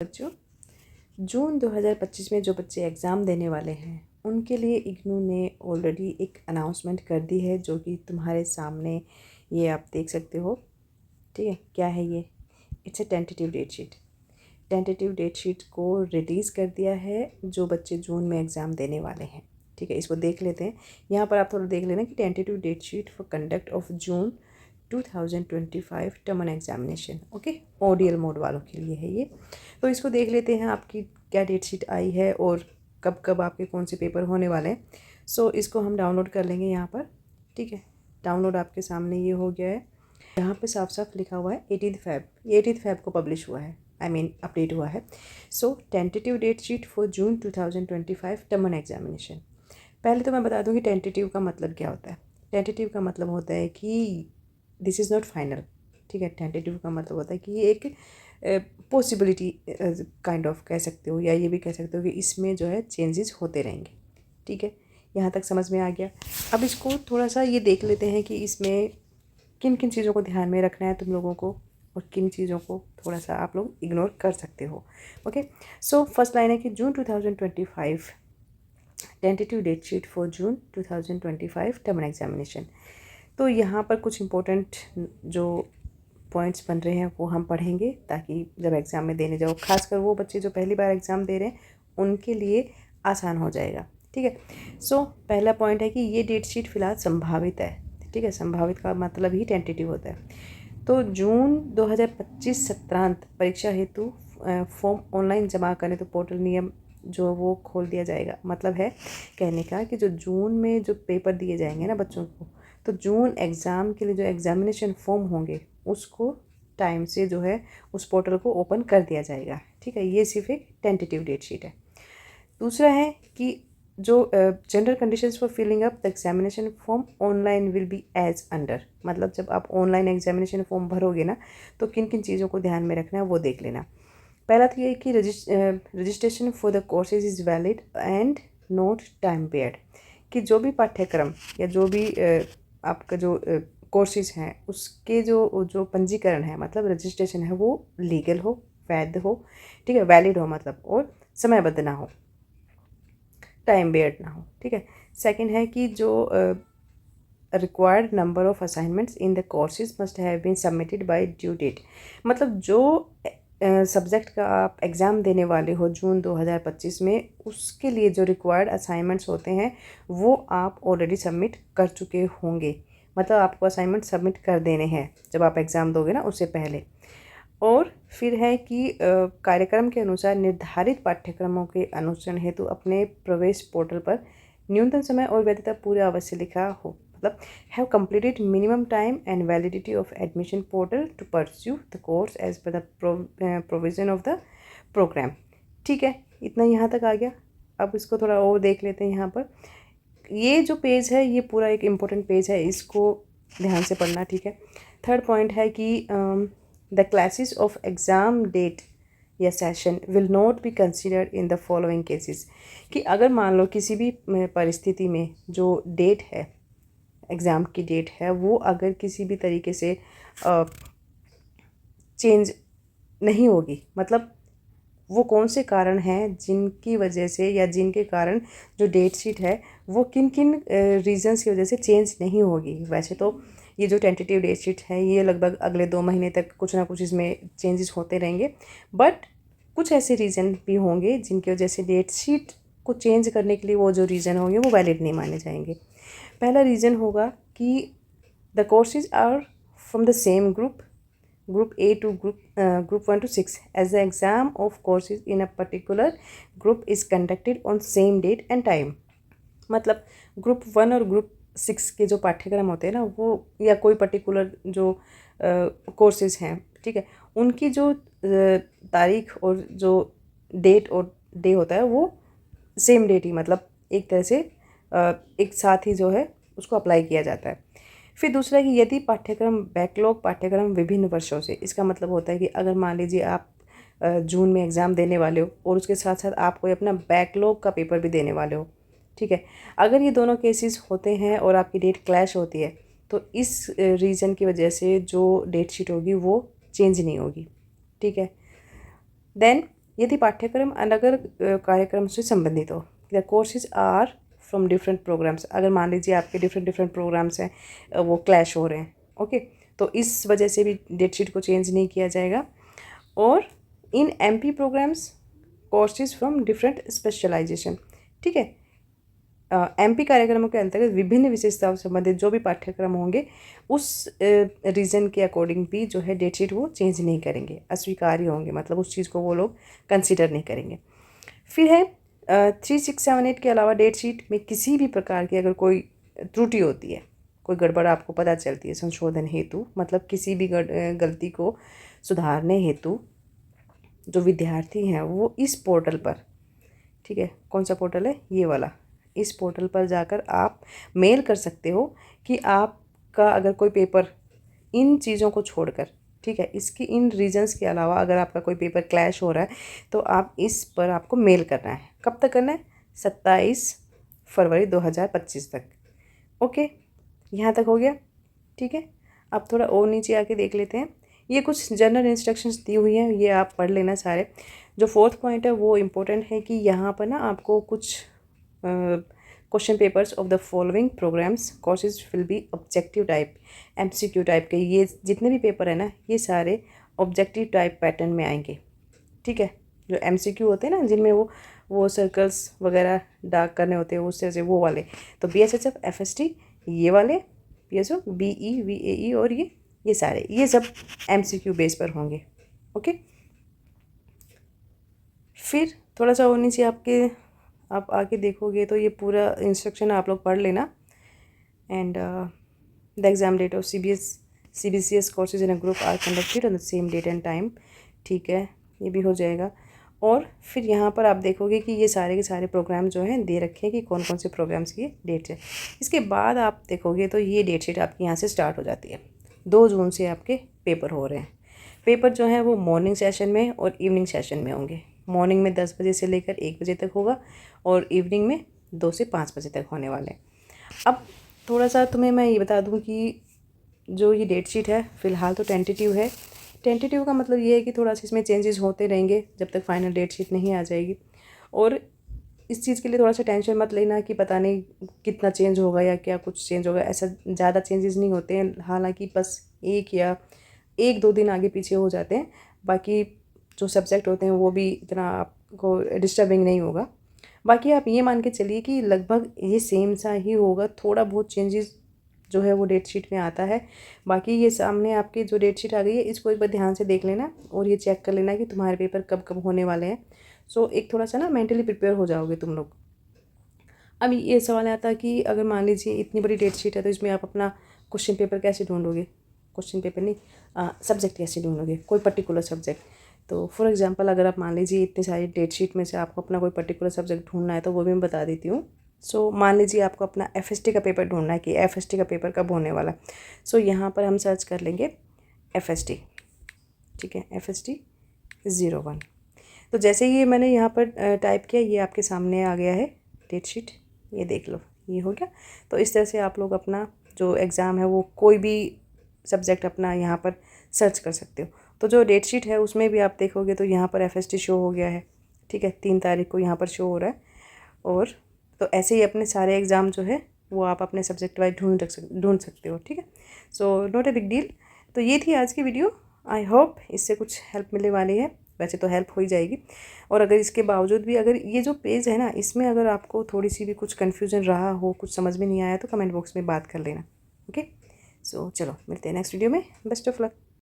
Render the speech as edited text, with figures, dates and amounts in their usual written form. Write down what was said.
बच्चों, जून 2025 में जो बच्चे एग्ज़ाम देने वाले हैं उनके लिए इग्नू ने ऑलरेडी एक अनाउंसमेंट कर दी है, जो कि तुम्हारे सामने ये आप देख सकते हो। ठीक है, क्या है ये? It's a tentative date sheet. Tentative date sheet को रिलीज़ कर दिया है जो बच्चे जून में एग्ज़ाम देने वाले हैं। ठीक है, इसको देख लेते हैं। यहाँ पर आप थोड़ा देख लेना कि tentative date sheet for conduct of June 2025 term end examination. Okay, ODL mode वालों के लिए है ये। तो इसको देख लेते हैं आपकी क्या डेट शीट आई है और कब कब आपके कौन से पेपर होने वाले हैं। सो इसको हम डाउनलोड कर लेंगे यहाँ पर। ठीक है, डाउनलोड आपके सामने ये हो गया है। यहाँ पे साफ साफ लिखा हुआ है 18 फेब, ये 18 फेब को पब्लिश हुआ है, अपडेट हुआ है। So tentative date sheet for June 2025 term end examination. पहले तो मैं बता दूँ कि टेंटेटिव का मतलब क्या होता है। टेंटेटिव का मतलब होता है कि दिस इज़ नॉट फाइनल। ठीक है, टेंटेटिव का मतलब होता है कि ये एक पॉसिबिलिटी काइंड ऑफ कह सकते हो, या ये भी कह सकते हो कि इसमें जो है चेंजेस होते रहेंगे। ठीक है, यहाँ तक समझ में आ गया। अब इसको थोड़ा सा ये देख लेते हैं कि इसमें किन किन चीज़ों को ध्यान में रखना है तुम लोगों को, और किन चीज़ों को थोड़ा सा आप लोग इग्नोर कर सकते हो। ओके, सो फर्स्ट लाइन है कि June 2025 tentative date sheet for June 2025 term end examination. तो यहाँ पर कुछ इम्पोर्टेंट जो पॉइंट्स बन रहे हैं वो हम पढ़ेंगे, ताकि जब एग्ज़ाम में देने जाओ, खासकर वो बच्चे जो पहली बार एग्ज़ाम दे रहे हैं उनके लिए आसान हो जाएगा। ठीक है, सो पहला पॉइंट है कि ये डेट शीट फ़िलहाल संभावित है। ठीक है, संभावित का मतलब ही टेंटेटिव होता है। तो जून 2025 सत्रांत परीक्षा हेतु फॉर्म ऑनलाइन जमा करें तो पोर्टल नियम जो वो खोल दिया जाएगा। मतलब है कहने का कि जो जून में जो पेपर दिए जाएंगे ना बच्चों को, तो जून एग्ज़ाम के लिए जो एग्ज़ामिनेशन फॉर्म होंगे उसको टाइम से जो है उस पोर्टल को ओपन कर दिया जाएगा। ठीक है, ये सिर्फ एक टेंटेटिव डेट शीट है। दूसरा है कि जो general conditions for filling up the examination form online will be as under. मतलब जब आप ऑनलाइन एग्जामिनेशन फॉर्म भरोगे ना, तो किन किन चीज़ों को ध्यान में रखना है वो देख लेना। पहला तो ये है कि registration for the courses is valid and not time paired. कि जो भी पाठ्यक्रम या जो भी आपका जो कोर्सेज हैं उसके जो पंजीकरण है, मतलब रजिस्ट्रेशन है, वो लीगल हो, वैध हो। ठीक है, वैलिड हो मतलब, और समयबद्ध ना हो, टाइम बेयर्ड ना हो। ठीक है, सेकंड है कि जो required number of assignments in the courses must have been submitted by due date. मतलब जो सब्जेक्ट का आप एग्ज़ाम देने वाले हो जून 2025 में, उसके लिए जो रिक्वायर्ड असाइनमेंट्स होते हैं वो आप ऑलरेडी सबमिट कर चुके होंगे। मतलब आपको असाइनमेंट सबमिट कर देने हैं जब आप एग्ज़ाम दोगे ना, उससे पहले। और फिर है कि कार्यक्रम के अनुसार निर्धारित पाठ्यक्रमों के अनुसरण हेतु अपने प्रवेश पोर्टल पर न्यूनतम समय और वैधता पूरा अवश्य लिखा हो। मतलब have completed minimum time and validity of admission portal to pursue the course as per the provision of the program. ठीक है, इतना यहाँ तक आ गया। अब इसको थोड़ा और देख लेते हैं। यहाँ पर ये जो पेज है ये पूरा एक इम्पोर्टेंट पेज है, इसको ध्यान से पढ़ना। ठीक है, थर्ड पॉइंट है कि the classes of exam date या session will not be considered in the following cases. कि अगर मान लो किसी भी परिस्थिति में जो डेट है, एग्ज़ाम की डेट है, वो अगर किसी भी तरीके से चेंज नहीं होगी, मतलब वो कौन से कारण हैं जिनकी वजह से या जिनके कारण जो डेट शीट है वो किन किन रीजंस की वजह से चेंज नहीं होगी। वैसे तो ये जो टेंटेटिव डेट शीट है ये लगभग अगले 2 महीने तक कुछ ना कुछ इसमें चेंजेस होते रहेंगे, बट कुछ ऐसे रीज़न भी होंगे जिनकी वजह से डेट शीट को चेंज करने के लिए वो जो रीज़न होंगे वो वैलिड नहीं माने जाएंगे। पहला रीज़न होगा कि the courses are from the same group A to group 1 to 6 as the exam of courses in a particular group is conducted on same date and time। मतलब ग्रुप 1 और ग्रुप 6 के जो पाठ्यक्रम होते हैं ना, वो या कोई पर्टिकुलर जो कोर्सेज हैं, ठीक है, उनकी जो तारीख और जो डेट और डे होता है वो सेम डेट ही, मतलब एक तरह से एक साथ ही जो है उसको अप्लाई किया जाता है। फिर दूसरा है कि यदि पाठ्यक्रम बैकलॉग पाठ्यक्रम विभिन्न वर्षों से, इसका मतलब होता है कि अगर मान लीजिए आप जून में एग्ज़ाम देने वाले हो और उसके साथ साथ आप कोई अपना बैकलॉग का पेपर भी देने वाले हो, ठीक है, अगर ये दोनों केसेस होते हैं और आपकी डेट क्लैश होती है तो इस रीज़न की वजह से जो डेट शीट होगी वो चेंज नहीं होगी। ठीक है, देन यदि पाठ्यक्रम अलग अलग कार्यक्रम से संबंधित हो। The courses are from different programs, अगर मान लीजिए आपके डिफरेंट डिफरेंट प्रोग्राम्स हैं, वो क्लैश हो रहे हैं, ओके, तो इस वजह से भी डेट शीट को चेंज नहीं किया जाएगा। और इन MP programs courses from different specialization, ठीक है। MP कार्यक्रमों के अंतर्गत विभिन्न विशेषताओं से संबंधित जो भी पाठ्यक्रम होंगे उस रीजन के अकॉर्डिंग भी जो है डेट शीट वो चेंज नहीं करेंगे, अस्वीकार्य होंगे, मतलब उस चीज़ को वो लोग कंसिडर नहीं करेंगे। फिर है 3678 के अलावा डेट शीट में किसी भी प्रकार की अगर कोई त्रुटि होती है, कोई गड़बड़ आपको पता चलती है संशोधन हेतु, मतलब किसी भी गलती को सुधारने हेतु जो विद्यार्थी हैं वो इस पोर्टल पर, ठीक है, कौन सा पोर्टल है, ये वाला, इस पोर्टल पर जाकर आप मेल कर सकते हो कि आपका अगर कोई पेपर इन चीज़ों को छोड़कर, ठीक है, इसकी इन रीजंस के अलावा अगर आपका कोई पेपर क्लैश हो रहा है तो आप इस पर आपको मेल करना है। कब तक करना है, 27 फरवरी 2025 तक। ओके, यहाँ तक हो गया, ठीक है। अब थोड़ा और नीचे आके देख लेते हैं। ये कुछ जनरल इंस्ट्रक्शंस दी हुई हैं, ये आप पढ़ लेना सारे। जो 4th पॉइंट है वो इम्पोर्टेंट है कि यहाँ पर ना आपको कुछ question papers of the following programs courses will be objective type, MCQ type के, ये जितने भी पेपर है ना ये सारे ऑब्जेक्टिव टाइप पैटर्न में आएंगे, ठीक है। जो MCQ होते हैं ना जिनमें वो सर्कल्स वगैरह डार्क करने होते हैं उस तरह से, वो वाले। तो BHSF FST ये वाले, PSO BE VAE और ये सारे, ये सब MCQ बेस पर होंगे, ओके। फिर थोड़ा सा और नीचे आप आके देखोगे तो ये पूरा इंस्ट्रक्शन आप लोग पढ़ लेना। And the exam date of CBCS courses in a group are conducted on the same date and time, ठीक है, ये भी हो जाएगा। और फिर यहाँ पर आप देखोगे कि ये सारे के सारे प्रोग्राम जो हैं दे रखे हैं कि कौन कौन से प्रोग्राम्स की डेट है। इसके बाद आप देखोगे तो ये डेट शीट आपकी यहाँ से स्टार्ट हो जाती है। 2 जून से आपके पेपर हो रहे हैं। पेपर जो हैं वो मॉर्निंग सेशन में और इवनिंग सेशन में होंगे। मॉर्निंग में 10 बजे से लेकर 1 बजे तक होगा और इवनिंग में 2 से 5 बजे तक होने वाले हैं। अब थोड़ा सा तुम्हें मैं ये बता दूं कि जो ये डेट शीट है फ़िलहाल तो टेंटेटिव है। टेंटेटिव का मतलब ये है कि थोड़ा सा इसमें चेंजेस होते रहेंगे जब तक फाइनल डेट शीट नहीं आ जाएगी। और इस चीज़ के लिए थोड़ा सा टेंशन मत लेना कि पता नहीं कितना चेंज होगा या क्या कुछ चेंज होगा, ऐसा ज़्यादा चेंजेस नहीं होते हैं। हालांकि बस 1 2 दिन आगे पीछे हो जाते हैं, बाकी जो सब्जेक्ट होते हैं वो भी इतना आपको डिस्टर्बिंग नहीं होगा। बाकी आप ये मान के चलिए कि लगभग ये सेम सा ही होगा, थोड़ा बहुत चेंजेस जो है वो डेट शीट में आता है। बाकी ये सामने आपकी जो डेट शीट आ गई है इसको एक बार ध्यान से देख लेना और ये चेक कर लेना कि तुम्हारे पेपर कब कब होने वाले हैं। सो एक थोड़ा सा ना मेंटली प्रिपेयर हो जाओगे तुम लोग। अब ये सवाल आता है कि अगर मान लीजिए इतनी बड़ी डेट शीट है तो इसमें आप अपना क्वेश्चन पेपर कैसे ढूंढोगे, क्वेश्चन पेपर नहीं सब्जेक्ट कैसे ढूंढोगे, कोई पर्टिकुलर सब्जेक्ट। तो फॉर एग्जांपल अगर आप मान लीजिए इतनी सारी डेट शीट में से आपको अपना कोई पर्टिकुलर सब्जेक्ट ढूंढना है तो वो भी मैं बता देती हूँ। सो मान लीजिए आपको अपना FST का पेपर ढूंढना है कि FST का पेपर कब होने वाला। सो यहाँ पर हम सर्च कर लेंगे FST, ठीक है, FST 01। तो जैसे ही मैंने यहाँ पर टाइप किया ये आपके सामने आ गया है डेट शीट, ये देख लो ये हो गया। तो इस तरह से आप लोग अपना जो एग्ज़ाम है वो कोई भी सब्जेक्ट अपना यहाँ पर सर्च कर सकते हो। तो जो डेट शीट है उसमें भी आप देखोगे तो यहाँ पर FST शो हो गया है, ठीक है, 3 तारीख को यहाँ पर शो हो रहा है। और तो ऐसे ही अपने सारे एग्ज़ाम जो है वो आप अपने सब्जेक्ट वाइज ढूंढ सकते हो, ठीक है। So not a big deal. तो ये थी आज की वीडियो। आई होप इससे कुछ हेल्प मिलने वाली है, वैसे तो हेल्प हो ही जाएगी। और अगर इसके बावजूद भी अगर ये जो पेज है ना इसमें अगर आपको थोड़ी सी भी कुछ कन्फ्यूज़न रहा हो, कुछ समझ में नहीं आया तो कमेंट बॉक्स में बात कर लेना, ओके। सो चलो मिलते हैं नेक्स्ट वीडियो में। Best of luck.